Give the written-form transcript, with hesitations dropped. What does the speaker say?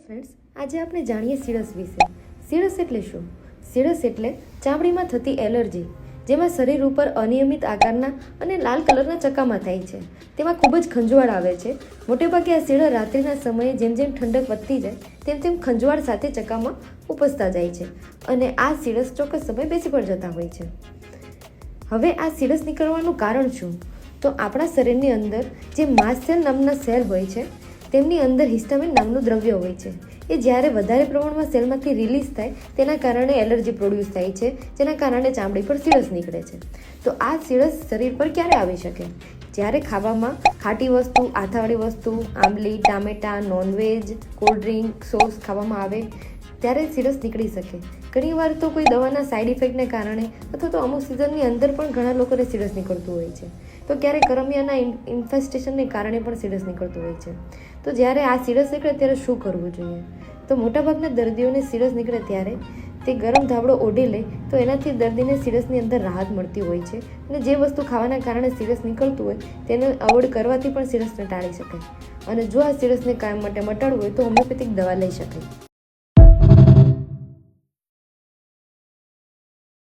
Friends, આજે આપણે જાણીએ સીડસ વિશે. સીડસ એટલે શું? સીડસ એટલે ચામડીમાં થતી એલર્જી, જેમાં શરીર ઉપર અનિયમિત આકારના અને લાલ કલરના ચકામા થાય છે. તેમાં ખૂબ જ ખંજવાળ આવે છે. મોટેભાગે આ સીડસ રાત્રિના સમયે જેમ જેમ ઠંડક વધતી જાય તેમ તેમ ખંજવાળ સાથે ચકામા ઉપસતા જાય છે અને આ સીડસ ચોક્કસ સમય બેસી પણ જતા હોય છે. હવે આ સીડસ નીકળવાનું કારણ શું? તો આપણા શરીરની અંદર જે માસ્ટ સેલ નામના સેલ હોય છે તેમની અંદર હિસ્ટામિન નામનું દ્રવ્ય હોય છે. એ જ્યારે વધારે પ્રમાણમાં સેલમાંથી રિલીઝ થાય તેના કારણે એલર્જી પ્રોડ્યુસ થાય છે, જેના કારણે ચામડી પર સીડસ નીકળે છે. તો આ સીડસ શરીર પર ક્યારે આવી શકે? જ્યારે ખાવામાં ખાટી વસ્તુ, આથાવાળી વસ્તુ, આંબલી, ટામેટાં, નોનવેજ, કોલ્ડ ડ્રિંક, સોસ ખાવામાં આવે ત્યારે સીડસ નીકળી શકે. ઘણીવાર તો કોઈ દવાના સાઇડ ઇફેક્ટને કારણે અથવા તો અમુક સિઝનની અંદર પણ ઘણા લોકોને સીડસ નીકળતું હોય છે. તો ક્યારેક કરમિયાના ઇન્ફેસ્ટેશનને કારણે પણ સીડસ નીકળતું હોય છે. તો જ્યારે આ સીડસ નીકળે ત્યારે શું કરવું જોઈએ? તો મોટાભાગના દર્દીઓને સીડસ નીકળે ત્યારે તે ગરમ ધાબળો ઓઢી લે તો એનાથી દર્દીને સીડસની અંદર રાહત મળતી હોય છે અને જે વસ્તુ ખાવાના કારણે સીડસ નીકળતું હોય તેને અવોઇડ કરવાથી પણ સીડસને ટાળી શકાય. અને જો આ સીડસને કાયમ માટે મટાડવું હોય તો હોમિયોપેથિક દવા લઈ શકાય.